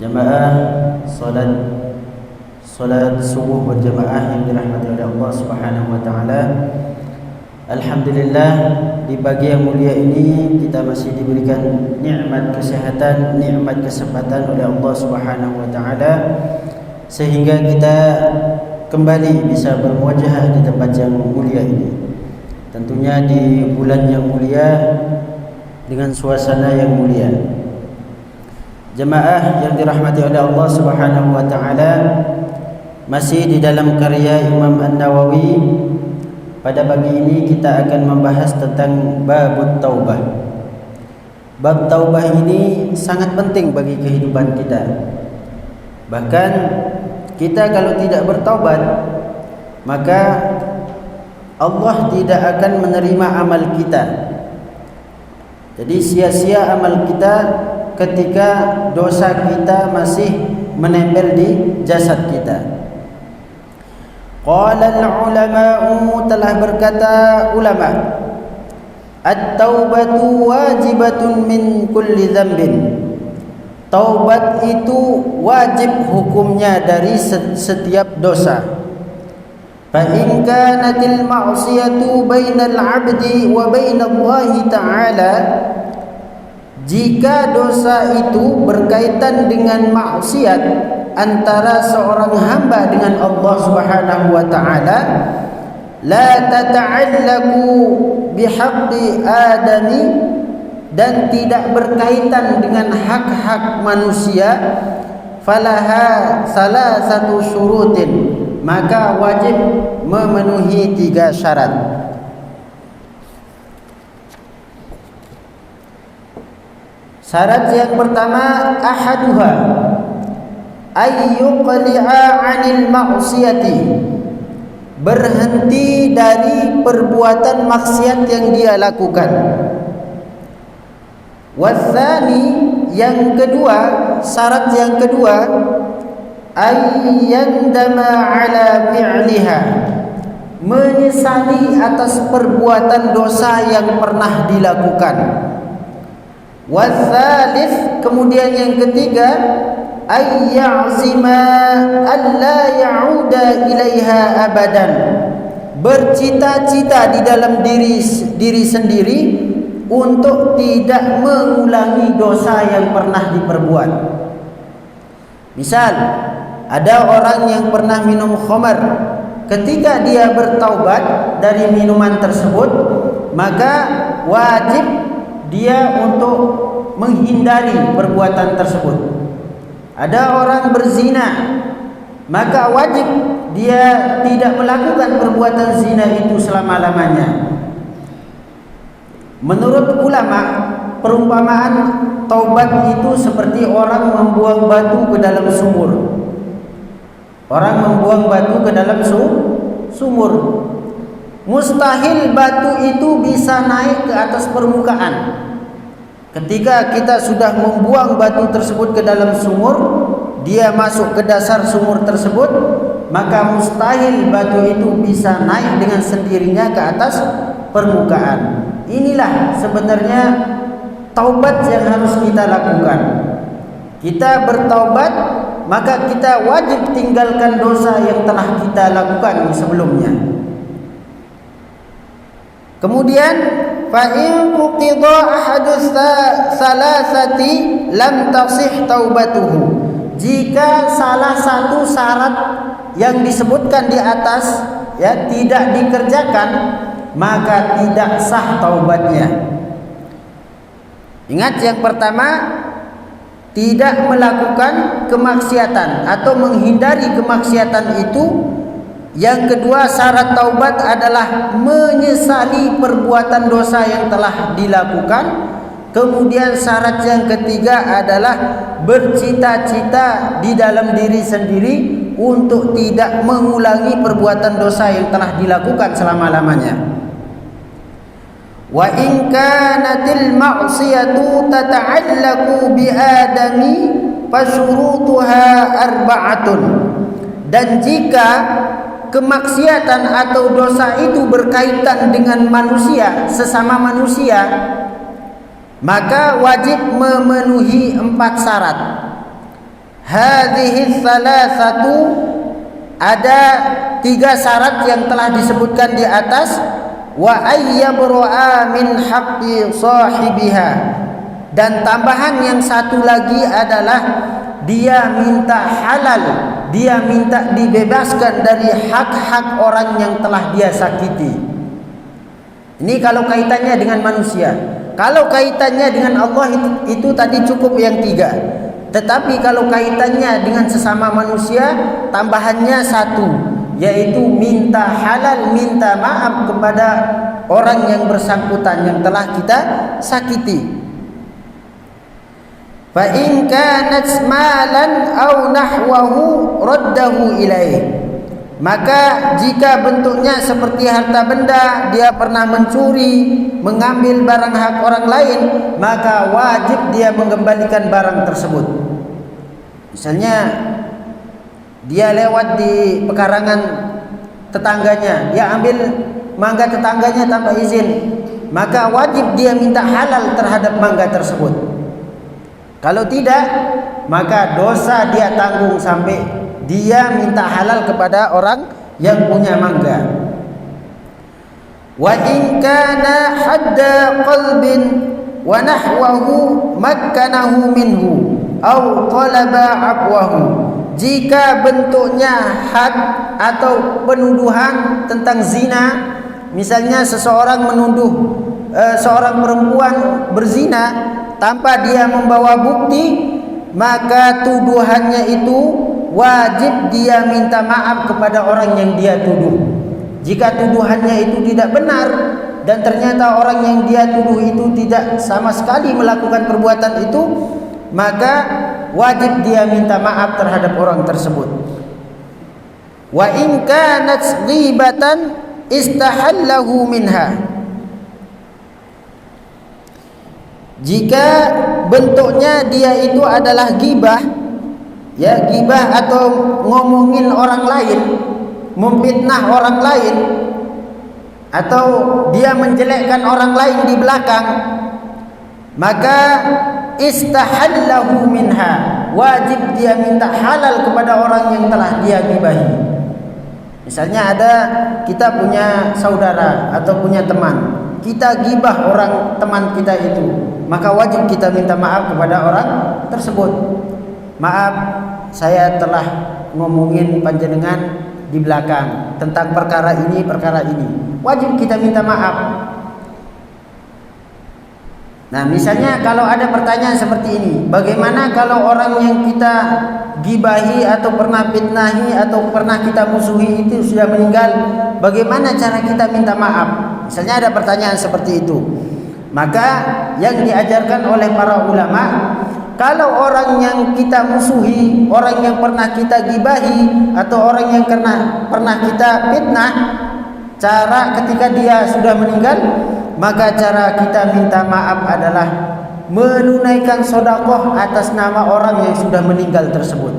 Jamaah salat subuh berjamaah yang dirahmati oleh Allah Subhanahu wa taala. Alhamdulillah, di pagi yang mulia ini kita masih diberikan nikmat kesehatan, nikmat kesempatan oleh Allah Subhanahu wa taala sehingga kita kembali bisa bermuajahah di tempat yang mulia ini. Tentunya di bulan yang mulia dengan suasana yang mulia. Jemaah yang dirahmati oleh Allah Subhanahu wa taala, masih di dalam karya Imam An-Nawawi. Pada pagi ini kita akan membahas tentang bab taubah. Bab taubah ini sangat penting bagi kehidupan kita. Bahkan kita kalau tidak bertaubat, maka Allah tidak akan menerima amal kita. Jadi sia-sia amal kita ketika dosa kita masih menempel di jasad kita. Qala al-ulama'u, telah berkata ulama, at-taubatu wajibatun min kulli dhanbin. Taubat itu wajib hukumnya dari setiap dosa. Fa in kanatil ma'siyatu bainal 'abdi wa bainallahi ta'ala, jika dosa itu berkaitan dengan maksiat antara seorang hamba dengan Allah Subhanahu wa taala, la tata'allaqu bihaqqi adami, dan tidak berkaitan dengan hak-hak manusia, falaha salasatu syurutin, maka wajib memenuhi 3 syarat. Syarat yang pertama, ahaduha ayyuqli'a 'anil ma'siyati, berhenti dari perbuatan maksiat yang dia lakukan. Watsani, yang kedua, syarat yang kedua, ayyandama 'ala fi'liha, menyesali atas perbuatan dosa yang pernah dilakukan. Watsalits, kemudian yang ketiga, ayyazima alla ya'uda ilaiha abadan, bercita-cita di dalam diri sendiri untuk tidak mengulangi dosa yang pernah diperbuat. Misal, ada orang yang pernah minum khamar, ketika dia bertaubat dari minuman tersebut, maka wajib dia untuk menghindari perbuatan tersebut. Ada orang berzina, maka wajib dia tidak melakukan perbuatan zina itu selama-lamanya. Menurut ulama, perumpamaan taubat itu seperti orang membuang batu ke dalam sumur. Orang membuang batu ke dalam sumur. Mustahil batu itu bisa naik ke atas permukaan. Ketika kita sudah membuang batu tersebut ke dalam sumur, dia masuk ke dasar sumur tersebut, maka mustahil batu itu bisa naik dengan sendirinya ke atas permukaan. Inilah sebenarnya taubat yang harus kita lakukan. Kita bertaubat, maka kita wajib tinggalkan dosa yang telah kita lakukan sebelumnya. Kemudian, fa in fuqida ahadus salasati lam tasih taubatuhu, jika salah satu syarat yang disebutkan di atas tidak dikerjakan, maka tidak sah taubatnya. Ingat, yang pertama, tidak melakukan kemaksiatan atau menghindari kemaksiatan itu. Yang kedua, syarat taubat adalah menyesali perbuatan dosa yang telah dilakukan. Kemudian syarat yang ketiga adalah bercita-cita di dalam diri sendiri untuk tidak mengulangi perbuatan dosa yang telah dilakukan selama-lamanya. Wa in kanatil ma'siyatu tata'allaqu bi adami fasyurutuha arba'atun, dan jika kemaksiatan atau dosa itu berkaitan dengan manusia, sesama manusia, maka wajib memenuhi 4 syarat. hadhihi thalathatu, ada 3 syarat yang telah disebutkan di atas. Wa ayyabru'a min haqqi sahibiha, dan tambahan yang satu lagi adalah dia minta halal, dia minta dibebaskan dari hak-hak orang yang telah dia sakiti. Ini kalau kaitannya dengan manusia. Kalau kaitannya dengan Allah itu tadi cukup yang 3. Tetapi kalau kaitannya dengan sesama manusia, tambahannya 1, yaitu minta halal, minta maaf kepada orang yang bersangkutan yang telah kita sakiti. Fa in kanat malan aw nahwahu raddahu ilaih, maka jika bentuknya seperti harta benda, dia pernah mencuri, mengambil barang hak orang lain, maka wajib dia mengembalikan barang tersebut. Misalnya dia lewat di pekarangan tetangganya, dia ambil mangga tetangganya tanpa izin, maka wajib dia minta halal terhadap mangga tersebut. Kalau tidak, maka dosa dia tanggung sampai dia minta halal kepada orang yang punya mangga. Wa in kana hadda qalbin wa nahwahu makkanahu minhu aw talaba afwahu, jika bentuknya had atau penuduhan tentang zina, misalnya seseorang menuduh seorang perempuan berzina tanpa dia membawa bukti, maka tuduhannya itu wajib dia minta maaf kepada orang yang dia tuduh. Jika tuduhannya itu tidak benar dan ternyata orang yang dia tuduh itu tidak sama sekali melakukan perbuatan itu, maka wajib dia minta maaf terhadap orang tersebut. Wa in kanat ghibatan istahallahu minha, jika bentuknya dia itu adalah ghibah, ya, ghibah atau ngomongin orang lain, memfitnah orang lain, atau dia menjelekkan orang lain di belakang, maka istahallahu minha, wajib dia minta halal kepada orang yang telah dia ghibahi. Misalnya kita punya saudara atau punya teman, kita gibah orang teman kita itu, maka wajib kita minta maaf kepada orang tersebut. Maaf, saya telah ngomongin panjenengan di belakang tentang perkara ini. Wajib kita minta maaf. Nah, misalnya kalau ada pertanyaan seperti ini, bagaimana kalau orang yang kita gibahi atau pernah fitnahi atau pernah kita musuhi itu sudah meninggal, bagaimana cara kita minta maaf? Misalnya ada pertanyaan seperti itu. Maka yang diajarkan oleh para ulama, kalau orang yang kita musuhi, orang yang pernah kita gibahi atau orang yang pernah kita fitnah, cara ketika dia sudah meninggal, maka cara kita minta maaf adalah menunaikan sedekah atas nama orang yang sudah meninggal tersebut.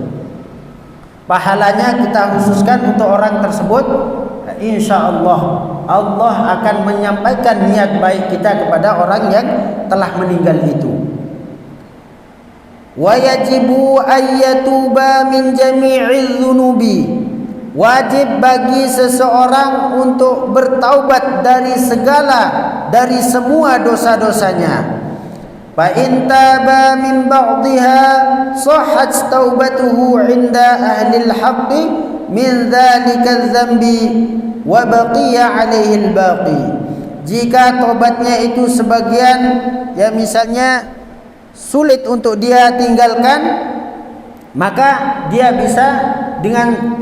Pahalanya kita khususkan untuk orang tersebut. InsyaAllah Allah akan menyampaikan niat baik kita kepada orang yang telah meninggal itu. Wa yajibu ayyatuba min jami'iz dzunubi, wajib bagi seseorang untuk bertaubat dari semua dosa-dosanya. Fa in taba min ba'dihha sahhat taubatuhu 'inda ahli al-haqqi min dzalikal dzambi wa baqiya 'alaihi al-baqi. Jika tobatnya itu sebagian, ya misalnya sulit untuk dia tinggalkan, maka dia bisa dengan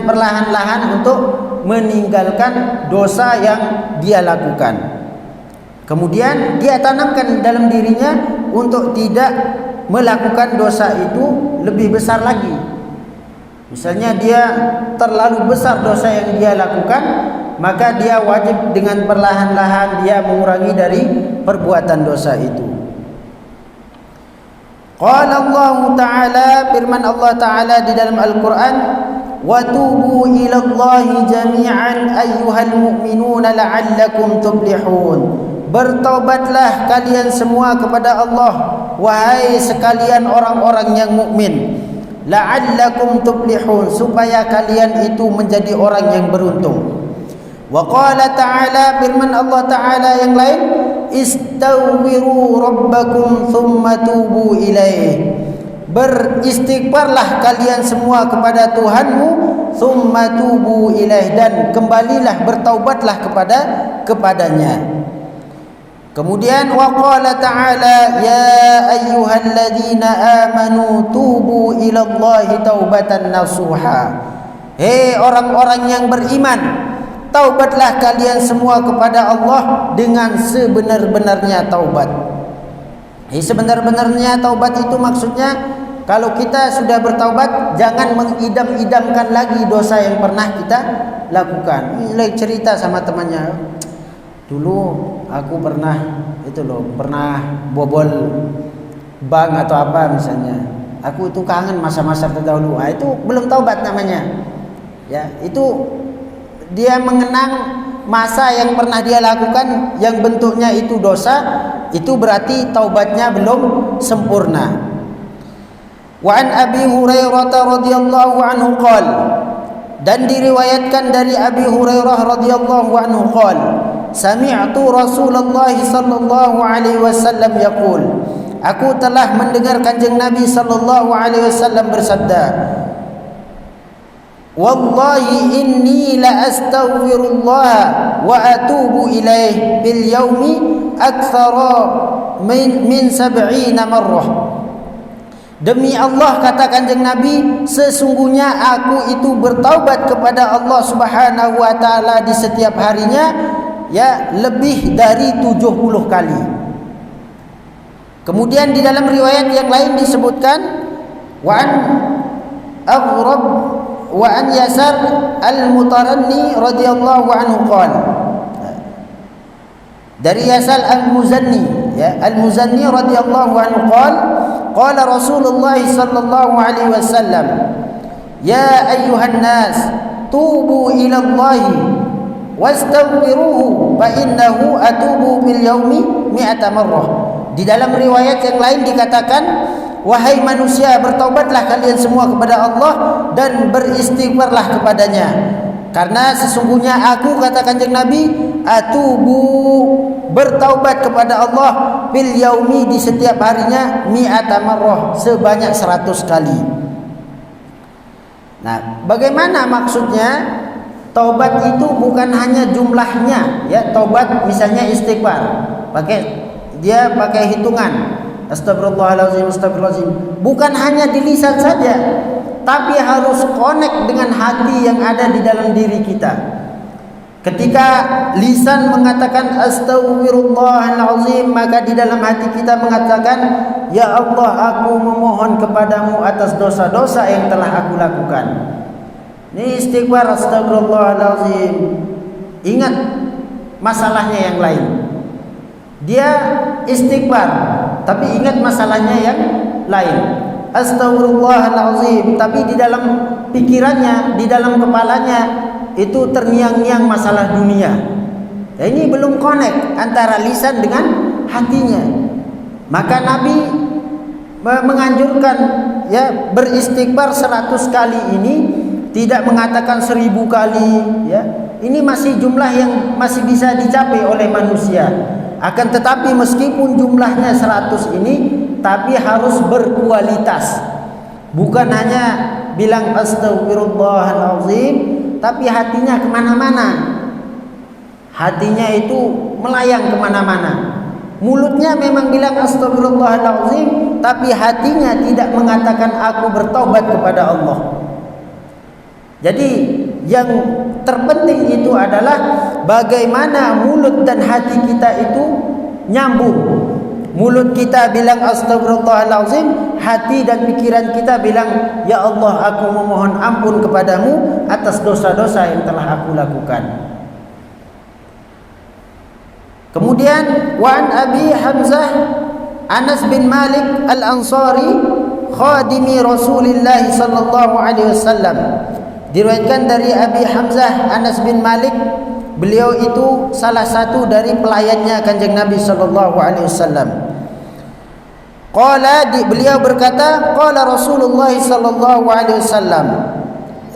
perlahan-lahan untuk meninggalkan dosa yang dia lakukan. Kemudian dia tanamkan dalam dirinya untuk tidak melakukan dosa itu lebih besar lagi. Misalnya dia terlalu besar dosa yang dia lakukan, maka dia wajib dengan perlahan-lahan dia mengurangi dari perbuatan dosa itu. Qala Allah Ta'ala, firman Allah Ta'ala di dalam Al-Quran, wa tubu ilallahi jami'an ayyuhal mu'minuna la'allakum tuflihun. Bertaubatlah kalian semua kepada Allah wahai sekalian orang-orang yang mukmin, la'allakum tuflihun, supaya kalian itu menjadi orang yang beruntung. Wa qala ta'ala, firman Allah Ta'ala yang lain, istaghfiru rabbakum thumma tubu ilaih, beristighfarlah kalian semua kepada Tuhanmu, thumma tubu ilaih, dan kembalilah, bertaubatlah kepadanya. Kemudian wa qala ta'ala, ya ayyuhalladzina amanu tubu ilallahi taubatan nasuha, hei orang-orang yang beriman, taubatlah kalian semua kepada Allah dengan sebenar-benarnya taubat. Sebenar-benarnya taubat itu maksudnya, kalau kita sudah bertaubat, jangan mengidam-idamkan lagi dosa yang pernah kita lakukan. Ini cerita sama temannya, dulu aku pernah bobol bank atau apa misalnya. Aku itu kangen masa-masa terdahulu. Itu belum taubat namanya. Ya, itu dia mengenang masa yang pernah dia lakukan yang bentuknya itu dosa, itu berarti taubatnya belum sempurna. Wa an Abi Hurairah radhiyallahu anhu qala, dan diriwayatkan dari Abi Hurairah radhiyallahu anhu qala, sami'tu Rasulullah sallallahu alaihi wasallam yaqul, aku telah mendengar Kanjeng Nabi sallallahu alaihi wasallam bersabda, wallahi inni la astaghfirullah wa atubu ilaih bil yaumi aktsara min 70 marrah. Demi Allah, kata Kanjeng Nabi, sesungguhnya aku itu bertaubat kepada Allah Subhanahu wa taala di setiap harinya, ya, lebih dari 70 kali. Kemudian di dalam riwayat yang lain disebutkan, wa an Aghrab wa an Yasar al-Mutaranni radhiyallahu anhu qala, dari Yasar al-Muzanni, ya, al-Muzanni radhiyallahu anhu qala Rasulullah sallallahu alaihi wasallam, ya ayyuhan nas tubu ila Allah wastaghfiruhu fa innahu atubu bil yaumi 100 marrah. Di dalam riwayat yang lain dikatakan, wahai manusia, bertaubatlah kalian semua kepada Allah dan beristighfarlah kepadanya, karena sesungguhnya aku, kata Kanjeng Nabi, atubu, bertaubat kepada Allah, bil yaumi, di setiap harinya, 100 marrah, sebanyak 100 kali. Nah, bagaimana maksudnya? Taubat itu bukan hanya jumlahnya, ya. Taubat misalnya istighfar, dia pakai hitungan, astagfirullahaladzim, astagfirullahaladzim, bukan hanya di lisan saja, tapi harus connect dengan hati yang ada di dalam diri kita. Ketika lisan mengatakan astagfirullahaladzim, maka di dalam hati kita mengatakan, ya Allah, aku memohon kepadamu atas dosa-dosa yang telah aku lakukan. Ini istighfar, astagfirullahaladzim. Ingat masalahnya yang lain. Dia istighfar, tapi ingat masalahnya yang lain. Astagfirullahaladzim, tapi di dalam pikirannya, di dalam kepalanya itu terngiang-ngiang masalah dunia. Ya, ini belum connect antara lisan dengan hatinya. Maka Nabi menganjurkan, ya, beristighfar 100 kali ini, tidak mengatakan 1000 kali, ya. Ini masih jumlah yang masih bisa dicapai oleh manusia. Akan tetapi meskipun jumlahnya 100 ini, tapi harus berkualitas. Bukan hanya bilang astagfirullahaladzim, tapi hatinya kemana-mana. Hatinya itu melayang kemana-mana. Mulutnya memang bilang astagfirullahaladzim, tapi hatinya tidak mengatakan aku bertaubat kepada Allah. Jadi yang terpenting itu adalah bagaimana mulut dan hati kita itu nyambung. Mulut kita bilang astagfirullahaladzim, hati dan pikiran kita bilang, ya Allah, aku memohon ampun kepadamu atas dosa-dosa yang telah aku lakukan. Kemudian wa an Abi Hamzah Anas bin Malik Al-Ansari khadimi Rasulullah sallallahu alaihi wasallam, diriwayatkan dari Abi Hamzah Anas bin Malik, beliau itu salah satu dari pelayannya Kanjeng Nabi sallallahu alaihi wasallam. Beliau berkata, qala Rasulullah sallallahu alaihi wasallam,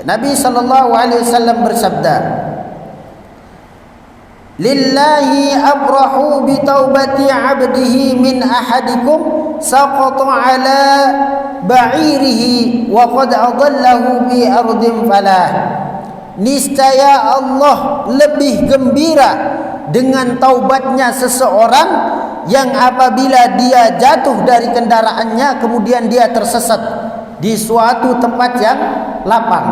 Nabi sallallahu alaihi wasallam bersabda, lillahi abrahu bi taubati 'abdihi min ahadikum saqata 'ala ba'irihi wa qad adallahu bi ardin falah. Niscaya Allah lebih gembira dengan taubatnya seseorang yang apabila dia jatuh dari kendaraannya kemudian dia tersesat di suatu tempat yang lapang.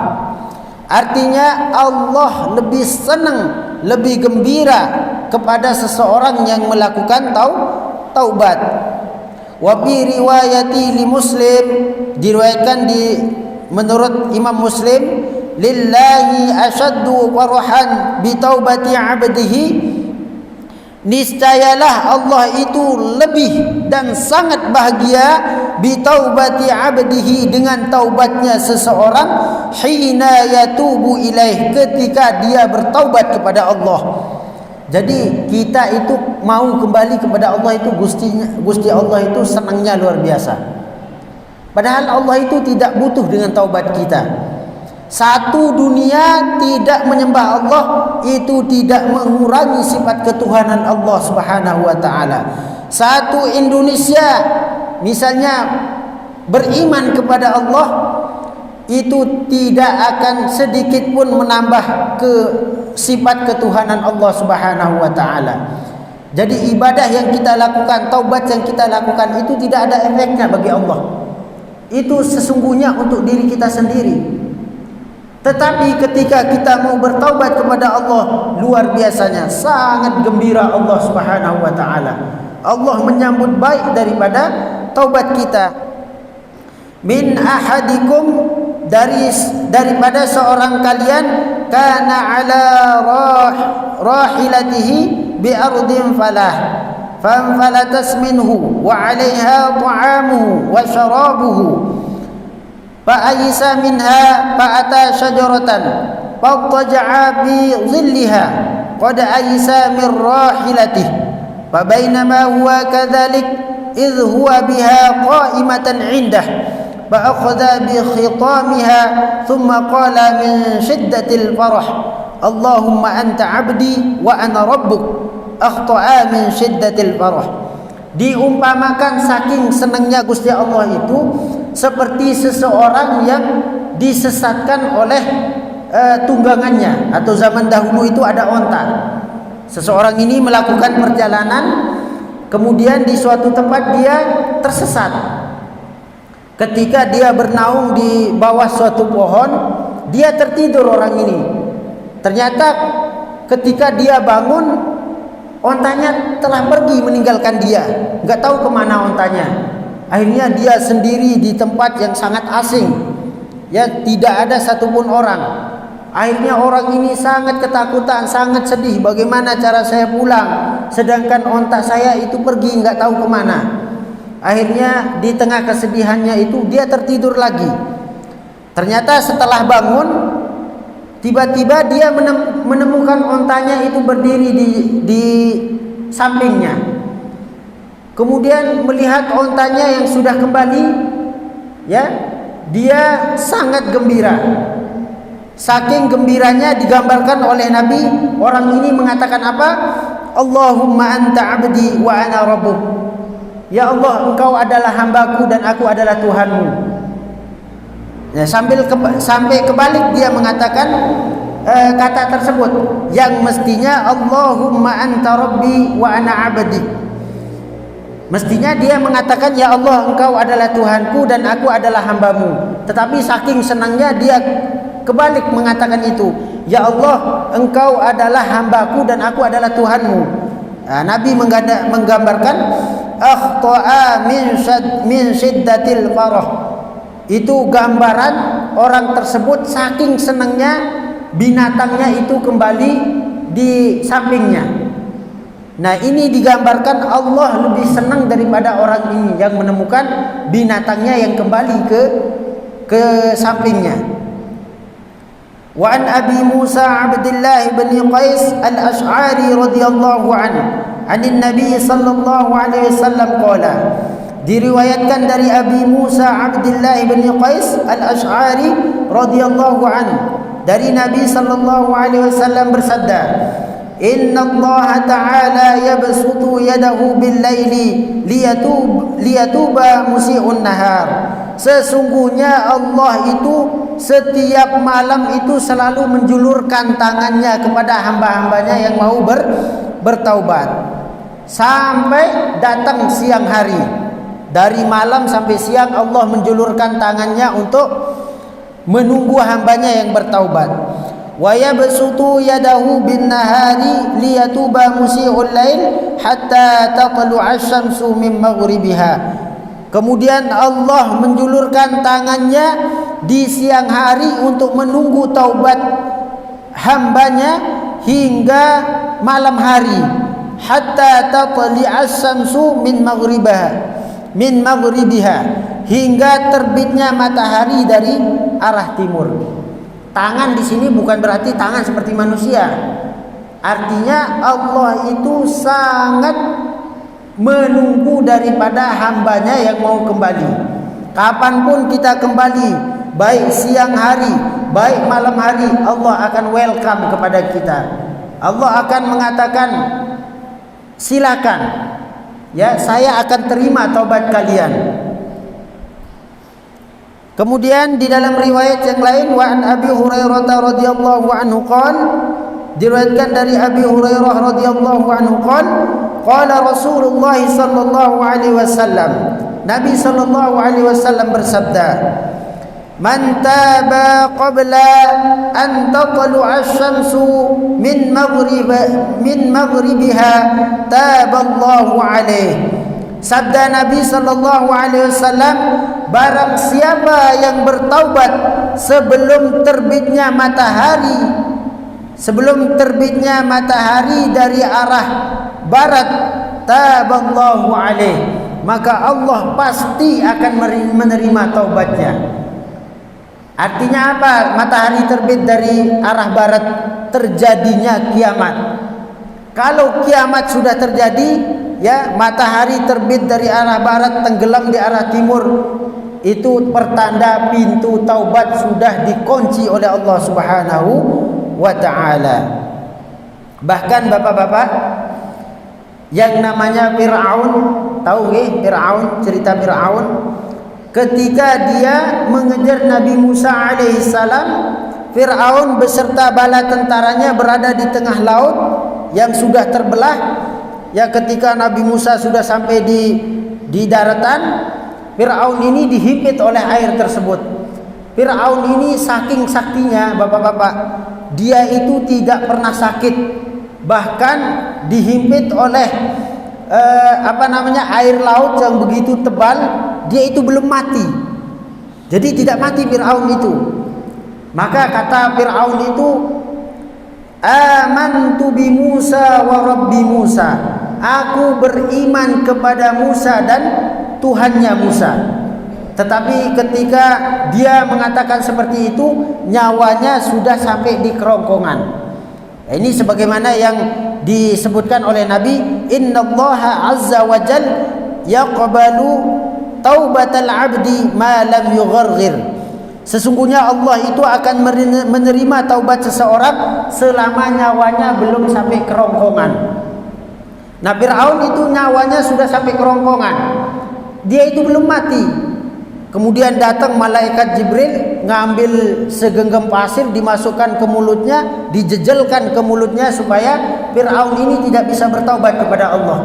Artinya Allah lebih senang, lebih gembira kepada seseorang yang melakukan taubat. Wa fi riwayati li Muslim, diriwayatkan menurut Imam Muslim, lillahi asyaddu farhan bi taubati 'abdihi, niscayalah Allah itu lebih dan sangat bahagia bi taubati 'abdihi dengan taubatnya seseorang, hina yatubu ilaih, ketika dia bertaubat kepada Allah. Jadi kita itu mau kembali kepada Allah itu Gusti Allah itu senangnya luar biasa. Padahal Allah itu tidak butuh dengan taubat kita. Satu dunia tidak menyembah Allah itu tidak mengurangi sifat ketuhanan Allah Subhanahu wa taala. Satu Indonesia misalnya beriman kepada Allah itu tidak akan sedikit pun menambah sifat ketuhanan Allah Subhanahu wa taala. Jadi ibadah yang kita lakukan, taubat yang kita lakukan itu tidak ada efeknya bagi Allah. Itu sesungguhnya untuk diri kita sendiri. Tetapi ketika kita mau bertaubat kepada Allah, luar biasanya sangat gembira Allah Subhanahu wa taala. Allah menyambut baik daripada taubat kita. Min ahadikum, daripada seorang kalian, kana ala rahilatihi bi ardin falah fanfalatas minhu wa 'alaiha ta'amuhu wa syarabuhu fa'ayisa minha fa'ata syajaratan fattaja'a bi dhilliha qad ayisa min rahilatihi fa bainama huwa kadzalik idh huwa biha qa'imatan 'indah fa akhadha bi khitamiha thumma qala min shiddatil farah Allahumma anta 'abdi wa ana rabbuk akhta'a min shiddatil farah. Diumpamakan saking senangnya Gusti Allah itu seperti seseorang yang disesatkan oleh tunggangannya, atau zaman dahulu itu ada onta. Seseorang ini melakukan perjalanan, kemudian di suatu tempat dia tersesat. Ketika dia bernaung di bawah suatu pohon, dia tertidur orang ini. Ternyata ketika dia bangun, ontanya telah pergi meninggalkan dia, nggak tahu kemana ontanya. Akhirnya dia sendiri di tempat yang sangat asing, ya tidak ada satupun orang. Akhirnya orang ini sangat ketakutan, sangat sedih. Bagaimana cara saya pulang, sedangkan onta saya itu pergi nggak tahu kemana. Akhirnya di tengah kesedihannya itu dia tertidur lagi. Ternyata setelah bangun, tiba-tiba dia menemukan ontanya itu berdiri di sampingnya. Kemudian melihat ontanya yang sudah kembali, ya, dia sangat gembira. Saking gembiranya digambarkan oleh Nabi, orang ini mengatakan apa? Allahumma anta 'abdi wa ana rabbuk. Ya Allah, engkau adalah hambaku dan aku adalah Tuhanmu. Ya, sampai kebalik dia mengatakan kata tersebut yang mestinya Allahumma anta rabbi wa ana 'abdi. Mestinya dia mengatakan ya Allah, engkau adalah Tuhanku dan aku adalah hambamu. Tetapi saking senangnya dia kebalik mengatakan itu, ya Allah, engkau adalah hambaku dan aku adalah Tuhanmu. Nabi menggambarkan akhta'a min shiddatil farah. Itu gambaran orang tersebut saking senangnya binatangnya itu kembali di sampingnya. Nah, ini digambarkan Allah lebih senang daripada orang ini yang menemukan binatangnya yang kembali ke sampingnya. Wa an Abi Musa Abdullah bin Qais al-Ash'ari radhiyallahu anhu, 'an Nabi sallallahu alaihi wasallam qala Diriwayatkan dari Abi Musa Abdullah bin Qais Al-Asy'ari radhiyallahu anhu dari Nabi sallallahu alaihi wasallam bersabda, "Inna Allah Ta'ala yabsutu yadahu bil-laili liyatuba musii'un nahar." Sesungguhnya Allah itu setiap malam itu selalu menjulurkan tangannya kepada hamba-hambanya yang mau bertaubat sampai datang siang hari. Dari malam sampai siang Allah menjulurkan tangannya untuk menunggu hambanya yang bertaubat. Wa yabsutu yadahu bin nahari liyatuba musii'ul lail hatta tatlu'a asy-syamsu min maghribiha. Kemudian Allah menjulurkan tangannya di siang hari untuk menunggu taubat hambanya hingga malam hari, hatta tatlu'a asy-syamsu min maghribiha, hingga terbitnya matahari dari arah timur. Tangan di sini bukan berarti tangan seperti manusia. Artinya Allah itu sangat menunggu daripada hambanya yang mau kembali. Kapanpun kita kembali, baik siang hari, baik malam hari, Allah akan welcome kepada kita. Allah akan mengatakan, silakan, ya, saya akan terima taubat kalian. Kemudian di dalam riwayat yang lain, wa an Abi Hurairah radhiyallahu anhu qala, diriwayatkan dari Abi Hurairah radhiyallahu anhu qala Rasulullah sallallahu alaihi wasallam, Nabi sallallahu alaihi wasallam bersabda, "Man taba qabla an tatlu'a asy-syamsu min maghribiha taballahu alaihi." Sabda Nabi sallallahu alaihi wasallam, barang siapa yang bertaubat sebelum terbitnya matahari dari arah barat, taballahu alaihi, maka Allah pasti akan menerima taubatnya. Artinya apa? Matahari terbit dari arah barat, terjadinya kiamat. Kalau kiamat sudah terjadi, ya, matahari terbit dari arah barat, tenggelam di arah timur, itu pertanda pintu taubat sudah dikunci oleh Allah Subhanahu wa ta'ala. Bahkan bapak-bapak, yang namanya Fir'aun, tahu nggih Fir'aun, cerita Fir'aun? Ketika dia mengejar Nabi Musa alaihissalam, Fir'aun beserta bala tentaranya berada di tengah laut yang sudah terbelah. Ya, ketika Nabi Musa sudah sampai di daratan, Fir'aun ini dihimpit oleh air tersebut. Fir'aun ini saking saktinya bapak-bapak, dia itu tidak pernah sakit, bahkan dihimpit oleh air laut yang begitu tebal, dia itu belum mati. Jadi tidak mati Fir'aun itu. Maka kata Fir'aun itu, "Amantu bi Musa wa Rabbi Musa." Aku beriman kepada Musa dan Tuhannya Musa. Tetapi ketika dia mengatakan seperti itu, nyawanya sudah sampai di kerongkongan. Ini sebagaimana yang disebutkan oleh Nabi, "Innallaha azza wa jal yaqbalu taubatal 'abdi ma lam yugharghir." Sesungguhnya Allah itu akan menerima taubat seseorang selama nyawanya belum sampai kerongkongan. Nah, Fir'aun itu nyawanya sudah sampai kerongkongan, dia itu belum mati. Kemudian datang malaikat Jibril, ngambil segenggam pasir, dimasukkan ke mulutnya, dijejelkan ke mulutnya supaya Fir'aun ini tidak bisa bertaubat kepada Allah.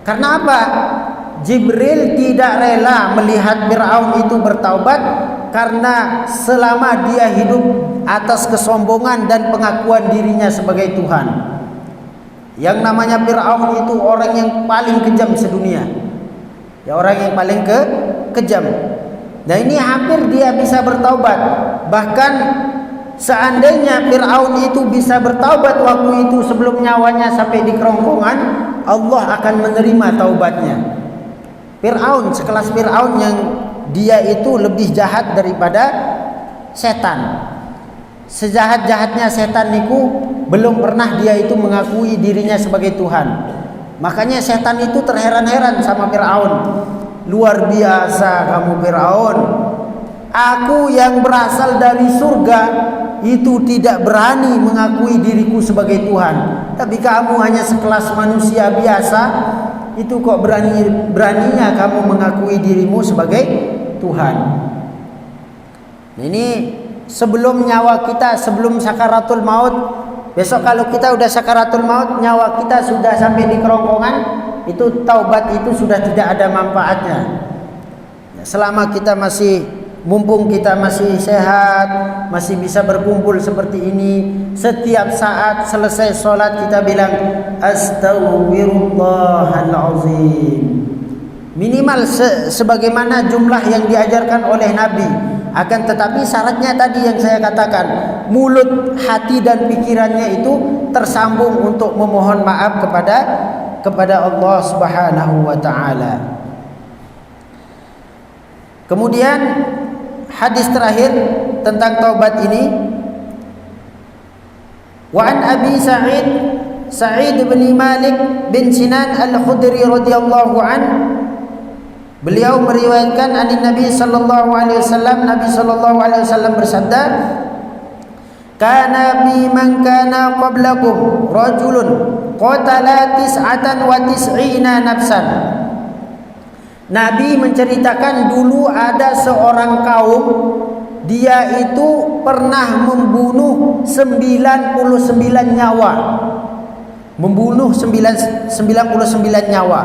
Karena apa? Jibril tidak rela melihat Fir'aun itu bertaubat, karena selama dia hidup atas kesombongan dan pengakuan dirinya sebagai Tuhan. Yang namanya Fir'aun itu orang yang paling kejam sedunia, ya, orang yang paling kejam. Nah, ini hampir dia bisa bertaubat. Bahkan seandainya Fir'aun itu bisa bertaubat waktu itu sebelum nyawanya sampai di kerongkongan, Allah akan menerima taubatnya. Fir'aun, sekelas Fir'aun yang dia itu lebih jahat daripada setan. Sejahat-jahatnya setan niku, belum pernah dia itu mengakui dirinya sebagai Tuhan. Makanya setan itu terheran-heran sama Fir'aun. luar biasa kamu Firaun. Aku yang berasal dari surga itu tidak berani mengakui diriku sebagai Tuhan. Tapi kamu hanya sekelas manusia biasa, itu kok beraninya kamu mengakui dirimu sebagai Tuhan. Ini sebelum nyawa kita, sebelum sakaratul maut. Besok kalau kita udah sakaratul maut, nyawa kita sudah sampai di kerongkongan, itu taubat itu sudah tidak ada manfaatnya. Selama kita mumpung kita masih sehat, masih bisa berkumpul seperti ini, setiap saat selesai sholat kita bilang Astaghfirullahalazim. Minimal sebagaimana jumlah yang diajarkan oleh Nabi. Akan tetapi syaratnya tadi yang saya katakan, mulut, hati dan pikirannya itu tersambung untuk memohon maaf kepada Allah Subhanahu wa taala. Kemudian hadis terakhir tentang taubat ini, wa an Abi Sa'id bin Malik bin Sinan Al-Khudri radhiyallahu an, beliau meriwayatkan dari Nabi sallallahu alaihi wasallam, Nabi sallallahu alaihi wasallam bersabda, kana bi man kana qablakum rajulun qatala 99 nafsan. Nabi menceritakan dulu ada seorang kaum, dia itu pernah membunuh 99 nyawa. Membunuh 99 nyawa.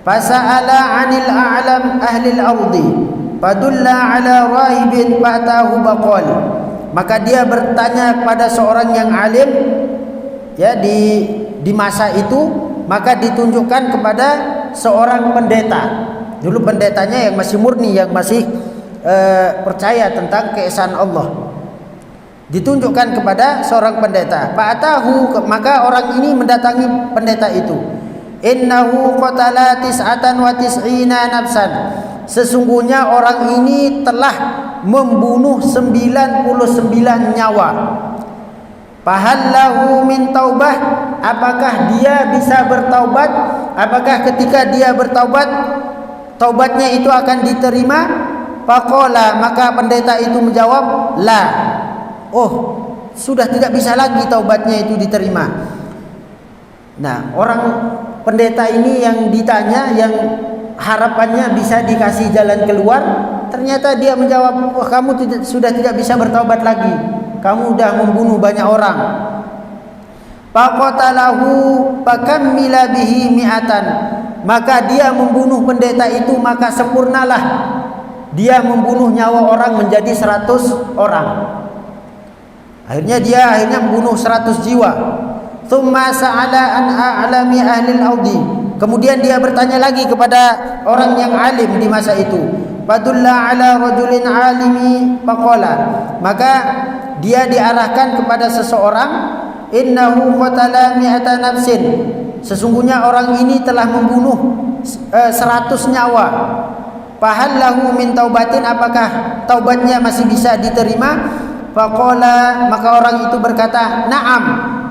Fasa'ala 'anil a'lam ahli al-ardi fadulla 'ala rahibin fa'tahu baqal. Maka dia bertanya kepada seorang yang alim ya di masa itu, maka ditunjukkan kepada seorang pendeta. Dulu pendetanya yang masih murni, yang masih percaya tentang keesaan Allah. Ditunjukkan kepada seorang pendeta. Fa'tahu, maka orang ini mendatangi pendeta itu. Innahu qatala 99 nafsan. Sesungguhnya orang ini telah membunuh 99 nyawa. Fahallahu min taubah, apakah dia bisa bertaubat? Apakah ketika dia bertaubat, taubatnya itu akan diterima? Faqala, maka pendeta itu menjawab, la. Oh, sudah tidak bisa lagi taubatnya itu diterima. Nah, orang pendeta ini yang ditanya, yang harapannya bisa dikasih jalan keluar, ternyata dia menjawab, wah, kamu sudah tidak bisa bertaubat lagi. Kamu sudah membunuh banyak orang. Faqatalahu fakammila bihi mi'atan. Maka dia membunuh pendeta itu, maka sempurnalah dia membunuh nyawa orang menjadi 100 orang. Akhirnya dia membunuh 100 jiwa. Tsumma sa'ala an a'lami ahli al-ardi. Kemudian dia bertanya lagi kepada orang yang alim di masa itu. Fadulla ala rajulin alimi faqala. Maka dia diarahkan kepada seseorang, innahu qatala mi'ata nafsin. Sesungguhnya orang ini telah membunuh 100 nyawa. Fahallahu min taubatin, apakah taubatnya masih bisa diterima? Faqala, maka orang itu berkata, na'am,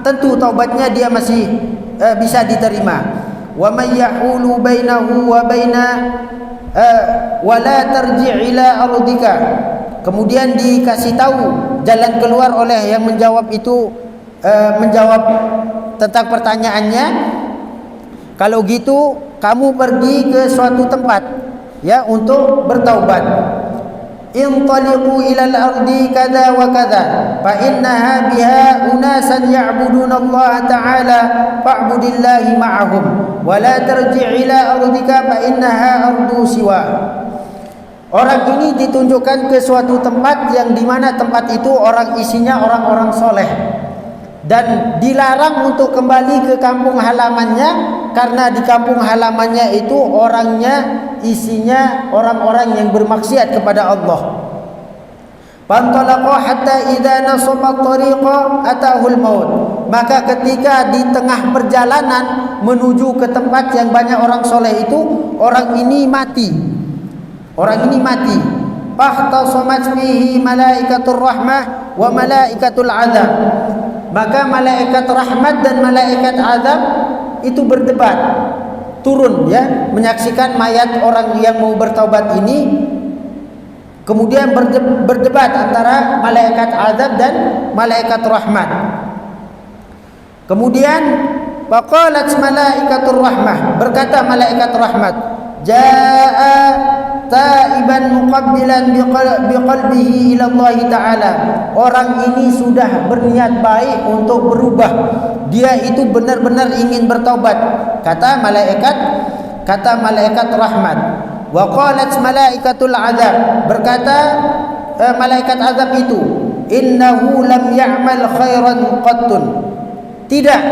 tentu taubatnya dia masih bisa diterima. Wa may yahulu bainahu wa baina wa la tarji' ila ardika. Kemudian dikasih tahu jalan keluar oleh yang menjawab itu, menjawab tentang pertanyaannya. Kalau gitu kamu pergi ke suatu tempat ya untuk bertaubat. Intaliqu ilal ardi kada wa kada fa innaha biha unasan ya'buduna Allah ta'ala fa'budillahi ma'ahum wa la tarji' ila ardika fa innaha ardu siwa. Orang ini ditunjukkan ke suatu tempat yang dimana tempat itu isinya orang-orang soleh, dan dilarang untuk kembali ke kampung halamannya, karena di kampung halamannya itu orangnya isinya orang-orang yang bermaksiat kepada Allah. Fantalaqa hatta idza nasaba at-tariqa atahul maut. Maka ketika di tengah perjalanan menuju ke tempat yang banyak orang soleh itu, orang ini mati. Fahtasamat fihi malaikatur rahmah wa malaikatul azab. Maka malaikat rahmat dan malaikat azab itu berdebat. turun, ya, menyaksikan mayat orang yang mau bertaubat ini. Kemudian berdebat antara malaikat azab dan malaikat rahmat. Kemudian faqalat malaikatur rahmah, berkata malaikat rahmat, jaa taiban muqabbilan biqalbihi ila Allah taala. Orang ini sudah berniat baik untuk berubah. Dia itu benar-benar ingin bertaubat. Kata malaikat rahmat. Wa qalat malaikatul azab, berkata malaikat azab itu, innahu lam ya'mal khairan qattun. Tidak,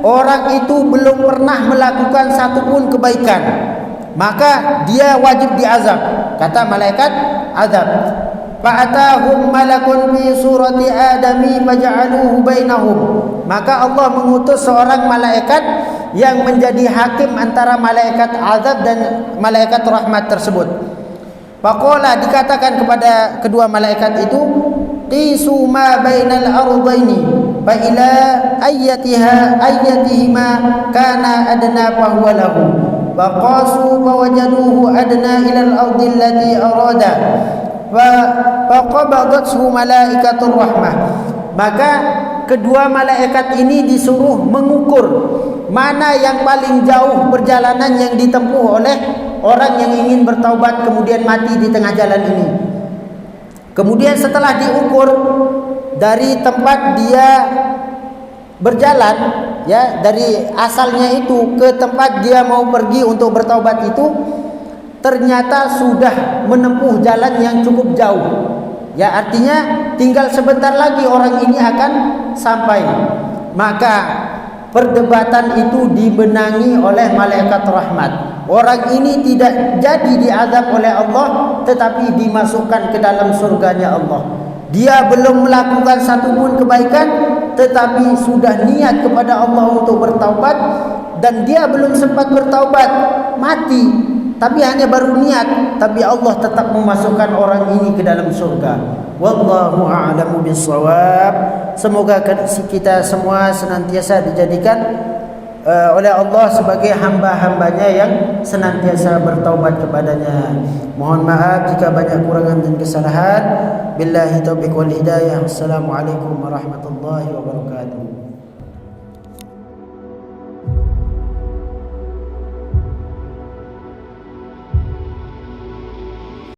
orang itu belum pernah melakukan satu pun kebaikan, maka dia wajib diazab. Kata malaikat azab, fa'atahum malakun fi surati adami faja'aluhu bainahum. Maka Allah mengutus seorang malaikat yang menjadi hakim antara malaikat azab dan malaikat rahmat tersebut. Faqala, dikatakan kepada kedua malaikat itu, qisu ma bainal ardaini fa ila ayyatihima kana adna fa huwa lahu. Faqasu fawajaduhu adna ila al-ardi allati arada faqabadathu malaikatur rahmah. Maka kedua malaikat ini disuruh mengukur mana yang paling jauh perjalanan yang ditempuh oleh orang yang ingin bertaubat kemudian mati di tengah jalan ini. Kemudian setelah diukur dari tempat dia berjalan, ya, dari asalnya itu ke tempat dia mau pergi untuk bertaubat itu, ternyata sudah menempuh jalan yang cukup jauh. Ya, artinya tinggal sebentar lagi orang ini akan sampai. Maka perdebatan itu dibenangi oleh malaikat rahmat. Orang ini tidak jadi diazab oleh Allah, tetapi dimasukkan ke dalam surganya Allah. Dia belum melakukan satu pun kebaikan, tetapi sudah niat kepada Allah untuk bertaubat, dan dia belum sempat bertaubat, mati. Tapi hanya baru niat, tapi Allah tetap memasukkan orang ini ke dalam surga. Wallahu a'lamu bissawab. Semoga kita semua senantiasa dijadikan oleh Allah sebagai hamba-hambanya yang senantiasa bertaubat kepadanya. Mohon maaf jika banyak kurangan dan kesalahan. Billahi taufiq wal hidayah. Wassalamualaikum warahmatullahi wabarakatuh.